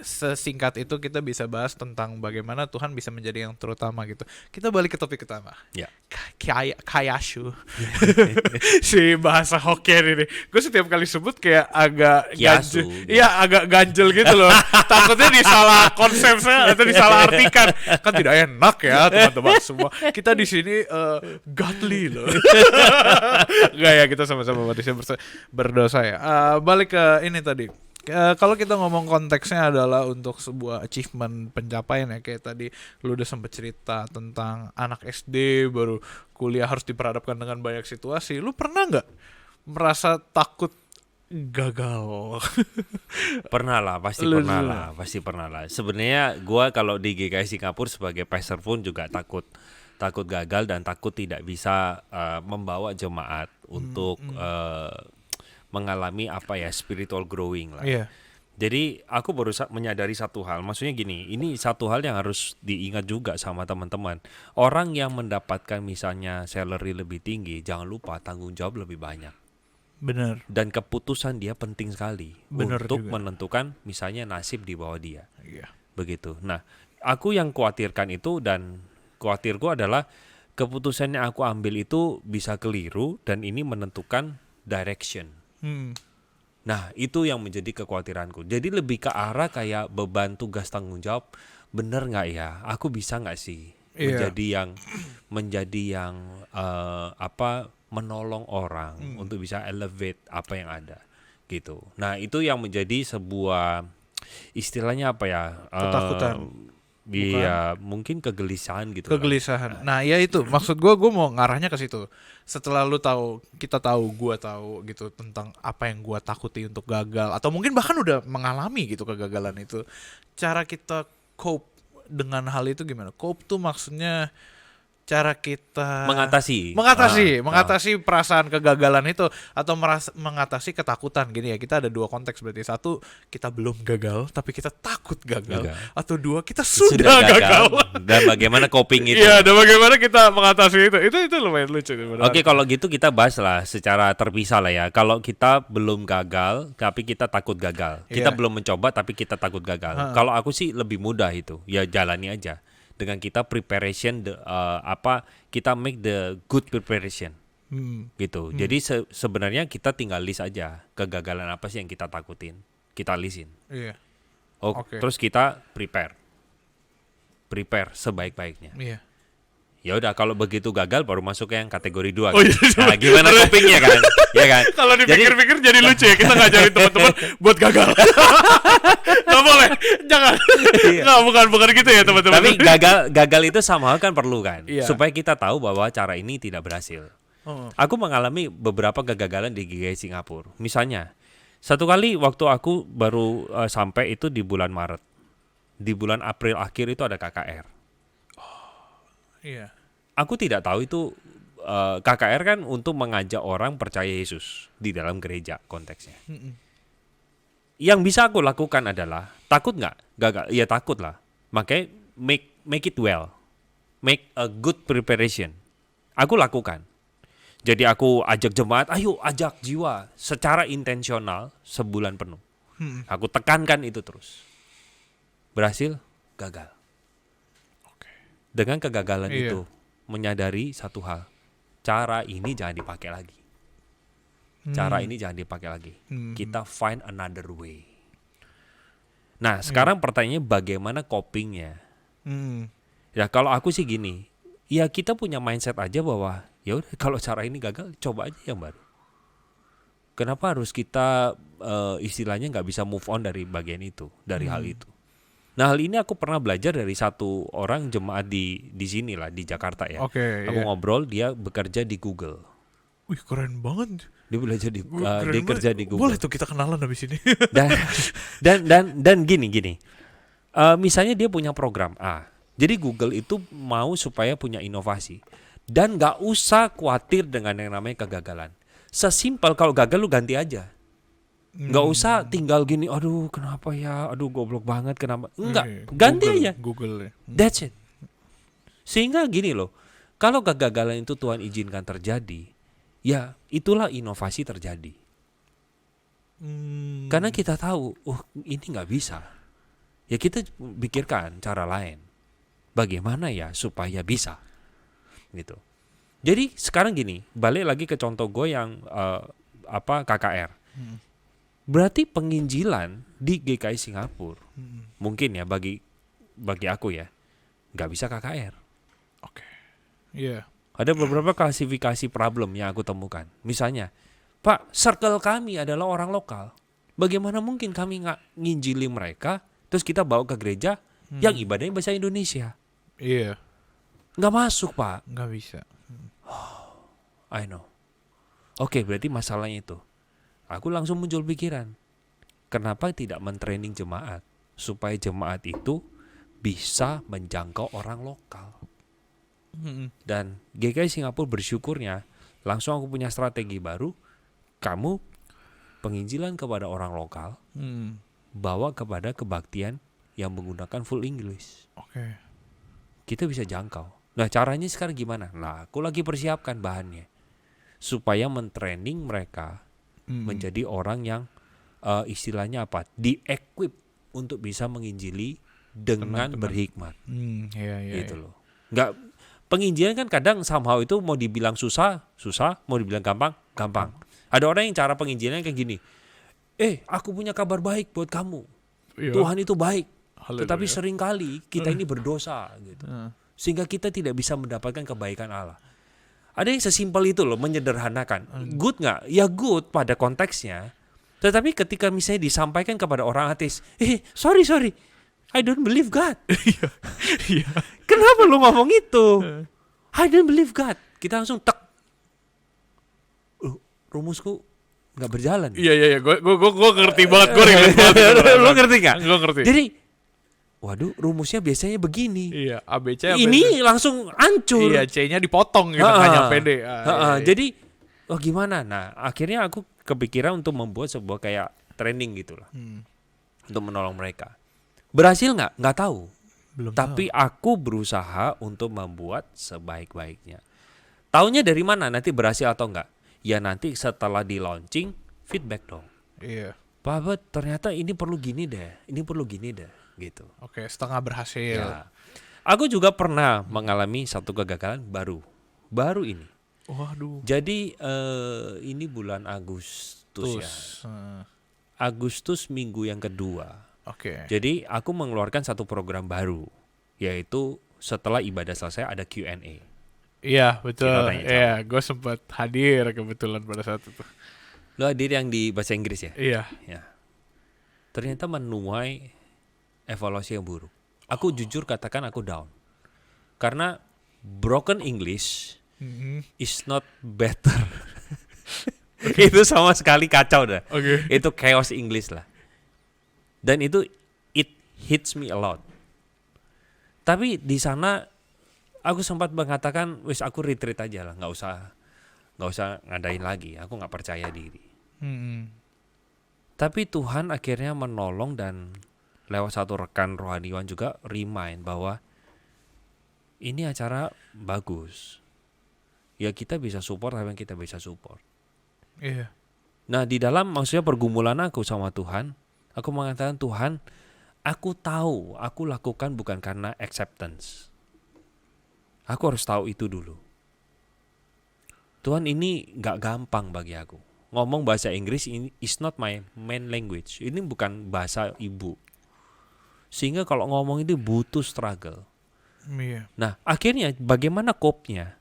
sesingkat itu kita bisa bahas tentang bagaimana Tuhan bisa menjadi yang terutama gitu. Kita balik ke topik utama. Ya. Kayashu. Si bahasa Hokkien ini. Gue setiap kali sebut kayak agak ganjel. Iya, agak ganjel gitu loh. Takutnya disalah konsepnya atau disalah artikan. Kan tidak enak ya teman-teman semua. Kita di sini godly loh. Enggak ya, kita sama-sama manusia berdosa ya. Balik ke ini tadi. Kalau kita ngomong konteksnya adalah untuk sebuah achievement pencapaian ya, kayak tadi lu udah sempet cerita tentang anak SD baru kuliah harus diperhadapkan dengan banyak situasi. Lu pernah nggak merasa takut gagal? Pernah lah, pasti pernah lah. Sebenarnya gue kalau di GKI Singapura sebagai pastor pun juga takut gagal dan takut tidak bisa membawa jemaat untuk mengalami spiritual growing lah. Yeah. Jadi aku baru menyadari satu hal, maksudnya gini, ini satu hal yang harus diingat juga sama teman-teman. Orang yang mendapatkan misalnya salary lebih tinggi, jangan lupa tanggung jawab lebih banyak. Benar. Dan keputusan dia penting sekali untuk juga menentukan misalnya nasib di bawah dia. Iya. Begitu. Nah, aku yang khawatirkan itu dan khawatirku adalah keputusan yang aku ambil itu bisa keliru dan ini menentukan direction. Nah, itu yang menjadi kekhawatiranku. Jadi lebih ke arah kayak beban tugas tanggung jawab, bener nggak ya? Aku bisa nggak sih menjadi yang menolong orang untuk bisa elevate apa yang ada gitu. Nah, itu yang menjadi sebuah istilahnya ketakutan. Iya, mungkin kegelisahan gitu. Kegelisahan. Nah, ya itu maksud gue mau ngarahnya ke situ. Setelah lu tahu, kita tahu, gue tahu gitu tentang apa yang gue takuti untuk gagal atau mungkin bahkan udah mengalami gitu kegagalan itu. Cara kita cope dengan hal itu gimana? Cope tuh maksudnya cara kita mengatasi perasaan kegagalan itu atau mengatasi ketakutan gini ya. Kita ada dua konteks berarti. Satu, kita belum gagal tapi kita takut gagal. Atau dua, kita sudah gagal. Dan bagaimana coping itu? Iya, dan bagaimana kita mengatasi itu. Itu lumayan lucu. Oke, kalau gitu kita bahas lah secara terpisah lah ya. Kalau kita belum gagal tapi kita takut gagal. Kita belum mencoba tapi kita takut gagal. Kalau aku sih lebih mudah itu. Ya jalani aja. Dengan kita preparation kita make the good preparation gitu. Jadi sebenarnya kita tinggal list aja kegagalan apa sih yang kita takutin, kita listin. Terus kita prepare sebaik-baiknya. Ya udah, kalau begitu gagal baru masuk ke yang kategori 2 kan? Nah, gimana copingnya kan? Ya kan? Kalau dipikir-pikir jadi lucu ya, kita ngajarin teman-teman buat gagal. Nggak boleh, jangan. Nggak, bukan gitu ya teman-teman. Tapi gagal itu sama kan perlu kan? Supaya kita tahu bahwa cara ini tidak berhasil. Aku mengalami beberapa kegagalan di GKI Singapura. Misalnya, satu kali waktu aku baru sampai itu di bulan Maret. Di bulan April akhir itu ada KKR. Iya. Aku tidak tahu itu KKR kan untuk mengajak orang percaya Yesus di dalam gereja konteksnya. yang bisa aku lakukan adalah takut nggak? Gagal? Ya takut lah. Makanya make it well, make a good preparation. Aku lakukan. Jadi aku ajak jemaat, ayo ajak jiwa secara intensional sebulan penuh. Aku tekankan itu terus. Berhasil? Gagal. Dengan kegagalan itu, menyadari satu hal. Cara ini jangan dipakai lagi. Cara ini jangan dipakai lagi. Kita find another way. Nah, sekarang pertanyaannya bagaimana copingnya? Ya kalau aku sih gini, ya kita punya mindset aja bahwa ya udah kalau cara ini gagal, coba aja yang baru. Kenapa harus kita istilahnya nggak bisa move on dari bagian itu, dari hal itu? Nah hal ini aku pernah belajar dari satu orang jemaat di sini lah di Jakarta ya. Aku ngobrol, dia bekerja di Google. Wih keren banget. Dia belajar di dia kerja di Google. Boleh tuh kita kenalan habis ini. dan gini. Misalnya dia punya program A. Jadi Google itu mau supaya punya inovasi dan nggak usah khawatir dengan yang namanya kegagalan. Sesimpel kalau gagal lu ganti aja. Nggak usah tinggal gini, aduh kenapa ya, aduh goblok banget kenapa. Enggak, ganti aja. Google. That's it. Sehingga gini loh, kalau kegagalan itu Tuhan izinkan terjadi, ya itulah inovasi terjadi. Karena kita tahu, ini nggak bisa. Ya kita pikirkan cara lain. Bagaimana ya supaya bisa, gitu. Jadi sekarang gini, balik lagi ke contoh gue yang KKR. Berarti penginjilan di GKI Singapura, mungkin ya bagi aku ya, nggak bisa KKR. Oke. Iya. Ada beberapa klasifikasi problem yang aku temukan. Misalnya, Pak, circle kami adalah orang lokal. Bagaimana mungkin kami nggak nginjili mereka, terus kita bawa ke gereja yang ibadahnya bahasa Indonesia? Iya. Nggak masuk, Pak. Nggak bisa. I know. Oke, berarti masalahnya itu. Aku langsung muncul pikiran. Kenapa tidak mentraining jemaat supaya jemaat itu bisa menjangkau orang lokal? Dan GKI Singapura bersyukurnya langsung aku punya strategi baru. Kamu penginjilan kepada orang lokal, bawa kepada kebaktian yang menggunakan full English. Oke. Kita bisa jangkau. Nah caranya sekarang gimana? Nah aku lagi persiapkan bahannya supaya mentraining mereka menjadi orang yang istilahnya apa? Di-equip untuk bisa menginjili dengan berhikmat. Gitu loh. Nggak, penginjilan kan kadang somehow itu mau dibilang susah, mau dibilang gampang. Ada orang yang cara penginjilannya kayak gini. Aku punya kabar baik buat kamu. Tuhan itu baik. Haleluya. Tetapi seringkali kita ini berdosa gitu. Sehingga kita tidak bisa mendapatkan kebaikan Allah. Ada yang sesimpel itu loh, menyederhanakan. Good nggak? Ya good pada konteksnya. Tetapi ketika misalnya disampaikan kepada orang ateis, sorry, I don't believe God. Kenapa lu ngomong itu? I don't believe God. Kita langsung rumusku nggak berjalan. Iya. Gue ngerti banget. Gue Lu ngerti nggak? Gue ngerti. Jadi, waduh, rumusnya biasanya begini. Iya, ABC. Ini langsung hancur. Iya, C-nya dipotong gitu, nggak nyampe deh. Jadi, gimana? Nah, akhirnya aku kepikiran untuk membuat sebuah kayak training gitulah, untuk menolong mereka. Berhasil nggak? Nggak tahu. Belum. Tapi aku berusaha untuk membuat sebaik-baiknya. Taunya dari mana? Nanti berhasil atau enggak? Ya nanti setelah di launching, feedback dong. Iya. Pak, ternyata ini perlu gini deh, gitu. Oke, setengah berhasil. Ya. Aku juga pernah mengalami satu kegagalan baru ini. Waduh. Jadi ini bulan Agustus ya. Agustus minggu yang kedua. Oke. Jadi aku mengeluarkan satu program baru, yaitu setelah ibadah selesai ada Q&A. Iya, betul. Iya, gue sempat hadir kebetulan pada saat itu. Lo hadir yang di bahasa Inggris ya? Iya. Ya. Ternyata menuai evaluasi yang buruk. Aku jujur katakan aku down. Karena broken English is not better. Itu sama sekali kacau dah. Itu chaos English lah. Dan itu it hits me a lot. Tapi di sana aku sempat mengatakan, wis aku retreat aja lah, nggak usah ngadain lagi. Aku nggak percaya diri. Tapi Tuhan akhirnya menolong dan lewat satu rekan rohaniwan juga remind bahwa ini acara bagus. Ya kita bisa support apa yang kita bisa support. Iya. Nah di dalam maksudnya pergumulan aku sama Tuhan, aku mengatakan Tuhan, aku tahu aku lakukan bukan karena acceptance. Aku harus tahu itu dulu. Tuhan ini gak gampang bagi aku. Ngomong bahasa Inggris ini is not my main language. Ini bukan bahasa ibu. Sehingga kalau ngomong itu butuh struggle. Iya. Nah akhirnya bagaimana cope-nya?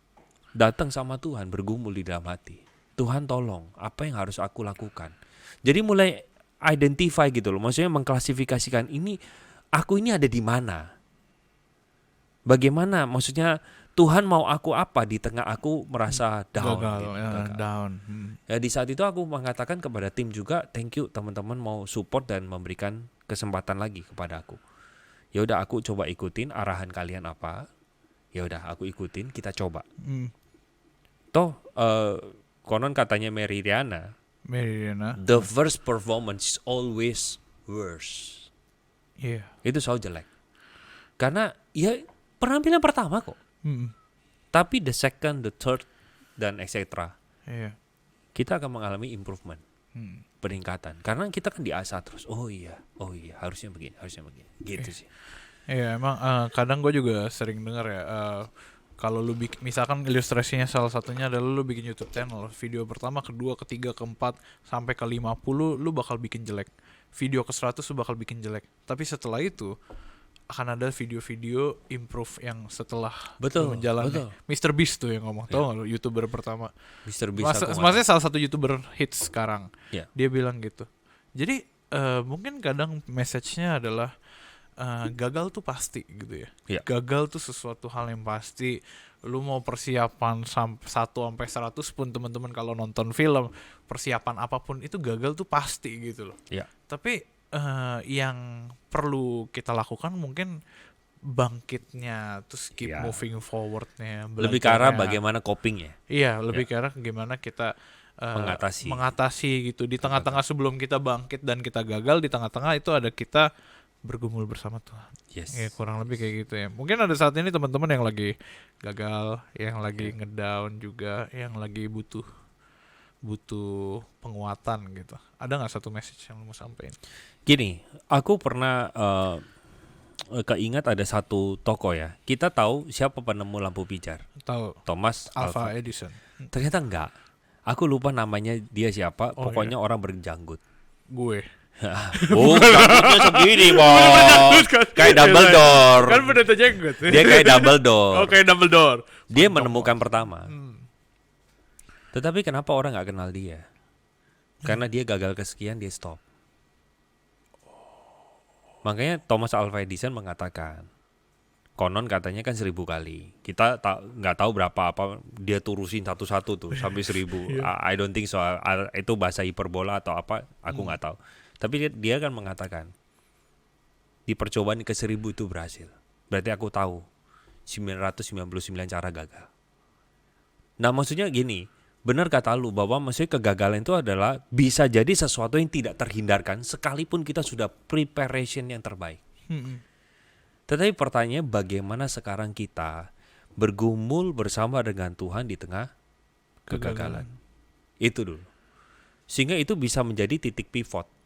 Datang sama Tuhan, bergumul di dalam hati. Tuhan tolong, apa yang harus aku lakukan? Jadi mulai identify gitu loh. Maksudnya mengklasifikasikan ini, aku ini ada di mana? Bagaimana? Maksudnya Tuhan mau aku apa di tengah aku merasa down. Gagal, gitu, ya, gagal. down. Ya di saat itu aku mengatakan kepada tim juga, thank you teman-teman mau support dan memberikan kesempatan lagi kepada aku. Ya udah aku coba ikutin arahan kalian apa. Ya udah aku ikutin, kita coba. Toh konon katanya Meridiana, the first performance is always worse. Iya. Itu selalu jelek. Karena ya penampilan pertama kok. Tapi the second, the third dan etc. Iya. Kita akan mengalami improvement, peningkatan. Karena kita kan diasah terus. Oh iya, harusnya begini. Gitu sih. Iya, emang kadang gue juga sering dengar ya, kalau lu bikin, misalkan ilustrasinya salah satunya adalah lu bikin YouTube channel, video pertama, kedua, ketiga, keempat, sampai ke 50 lu bakal bikin jelek. Video ke 100 lu bakal bikin jelek. Tapi setelah itu akan ada video-video improve yang setelah Betul, lu menjalani. betul. Mr. Beast tuh yang ngomong, tau gak lu, YouTuber pertama. Mr. Beast Maksudnya salah satu YouTuber hits sekarang. Ya. Dia bilang gitu. Jadi mungkin kadang message-nya adalah gagal tuh pasti gitu ya. Ya. Gagal tuh sesuatu hal yang pasti. Lu mau persiapan 1 sampai 100 pun, teman-teman kalau nonton film, persiapan apapun itu gagal tuh pasti gitu loh. Ya. Tapi yang perlu kita lakukan mungkin bangkitnya, terus keep Ya. moving forwardnya, Lebih ke arah bagaimana coping ya. Iya, lebih ke arah gimana kita mengatasi gitu. Di tengah-tengah sebelum kita bangkit dan kita gagal, di tengah-tengah itu ada kita bergumul bersama Tuhan. Yes. Ya, kurang lebih kayak gitu ya. Mungkin ada saat ini teman-teman yang lagi gagal, yang lagi ngedown juga, yang lagi butuh penguatan gitu. Ada nggak satu message yang lu mau sampaikan? Gini, aku pernah keingat ada satu toko ya. Kita tahu siapa penemu lampu pijar. Tahu. Thomas Alva Edison. Ternyata enggak. Aku lupa namanya dia siapa. Oh, Pokoknya orang berjanggut. Gue. Janggutnya segini, Bos. Kayak Dumbledore. Kan pendeta jenggot. Dia kayak Dumbledore. Oh, kayak Dumbledore. Dia menemukan pertama. Tetapi kenapa orang nggak kenal dia? Karena dia gagal kesekian, dia stop. Makanya Thomas Alva Edison mengatakan, konon katanya kan 1000 kali. Kita nggak tahu berapa apa dia turusin satu-satu tuh sampai 1000. I don't think so. Itu bahasa hiperbola atau apa? Aku nggak tahu. Tapi dia kan mengatakan di percobaan ke 1000 itu berhasil. Berarti aku tahu 999 cara gagal. Nah maksudnya gini, benar kata lu bahwa maksudnya kegagalan itu adalah bisa jadi sesuatu yang tidak terhindarkan sekalipun kita sudah preparation yang terbaik. Tetapi pertanyaannya bagaimana sekarang kita bergumul bersama dengan Tuhan di tengah kegagalan. Itu dulu. Sehingga itu bisa menjadi titik pivot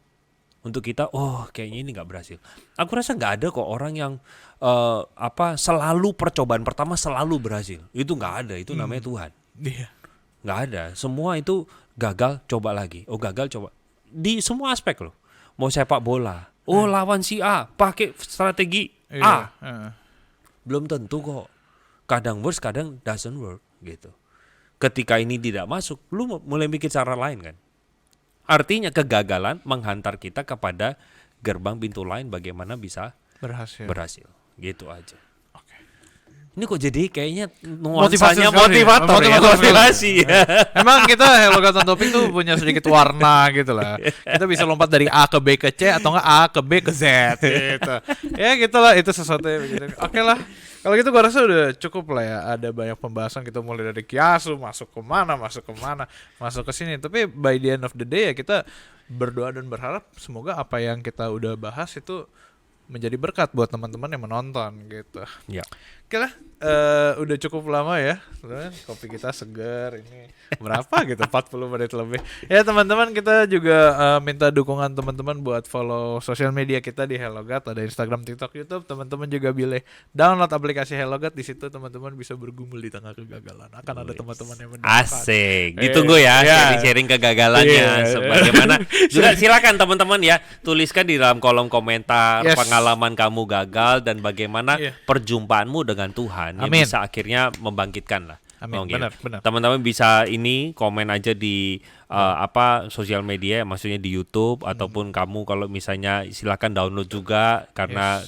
untuk kita, kayaknya ini nggak berhasil. Aku rasa nggak ada kok orang yang selalu percobaan pertama selalu berhasil. Itu nggak ada. Itu namanya Tuhan. Iya. Nggak ada. Semua itu gagal, coba lagi. Gagal, coba. Di semua aspek loh. Mau sepak bola. Lawan si A, pakai strategi A. Belum tentu kok. Kadang works, kadang doesn't work gitu. Ketika ini tidak masuk, lu mulai mikir cara lain kan. Artinya kegagalan menghantar kita kepada gerbang pintu lain bagaimana bisa berhasil. Gitu aja. Oke. Ini kok jadi kayaknya nuansanya sekali. motivator ya, motivasi ya. Emang kita Hello God on Topic tuh punya sedikit warna gitu lah. Kita bisa lompat dari A ke B ke C atau enggak A ke B ke Z gitu. Ya gitulah, itu sesuatu yang begitu. Oke lah. Kalau gitu gua rasa udah cukup lah ya. Ada banyak pembahasan, kita mulai dari Kiasu, masuk ke sini. Tapi by the end of the day ya kita berdoa dan berharap semoga apa yang kita udah bahas itu menjadi berkat buat teman-teman yang menonton gitu. Ya. Oke lah, udah cukup lama ya. Sebenarnya kopi kita segar ini berapa gitu, 40 menit lebih. Ya teman-teman, kita juga minta dukungan teman-teman buat follow sosial media kita di HelloGod, ada Instagram, TikTok, YouTube. Teman-teman juga boleh download aplikasi HelloGod, di situ teman-teman bisa bergumul di tengah kegagalan. Akan ada teman-teman yang mendoakan. Asik, ditunggu ya sharing-sharing kegagalannya sebagaimana. Juga silakan teman-teman ya, tuliskan di dalam kolom komentar pengalaman kamu gagal dan bagaimana perjumpaanmu dengan Tuhan yang bisa akhirnya membangkitkan lah. Amin. Benar. Teman-teman bisa ini komen aja di sosial media, maksudnya di YouTube ataupun kamu kalau misalnya silakan download juga karena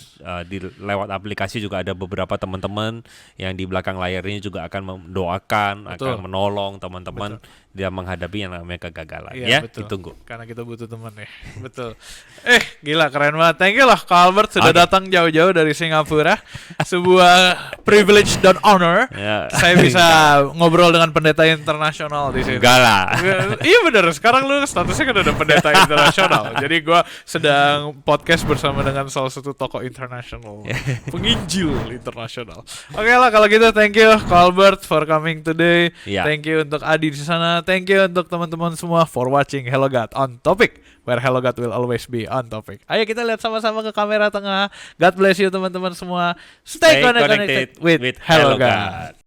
lewat aplikasi juga ada beberapa teman-teman yang di belakang layarnya juga akan mendoakan, akan menolong teman-teman dia menghadapi yang namanya kegagalan. Betul. Ditunggu. Karena kita butuh teman ya. Betul. Gila keren banget. Thank you lah Kak Albert sudah datang jauh-jauh dari Singapura. Sebuah privilege dan honor. Saya bisa ngobrol dengan pendeta internasional di sini. Enggak lah. Iya benar. Sekarang lu statusnya kan udah pendeta internasional. Jadi gua sedang podcast bersama dengan salah satu tokoh internasional, penginjil internasional. Oke lah kalau gitu, thank you Kak Albert for coming today. Thank you untuk Adi di sana. Thank you untuk teman-teman semua for watching Hello God on Topic, where Hello God will always be on topic. Ayo kita lihat sama-sama ke kamera tengah. God bless you teman-teman semua. Stay connected with Hello God.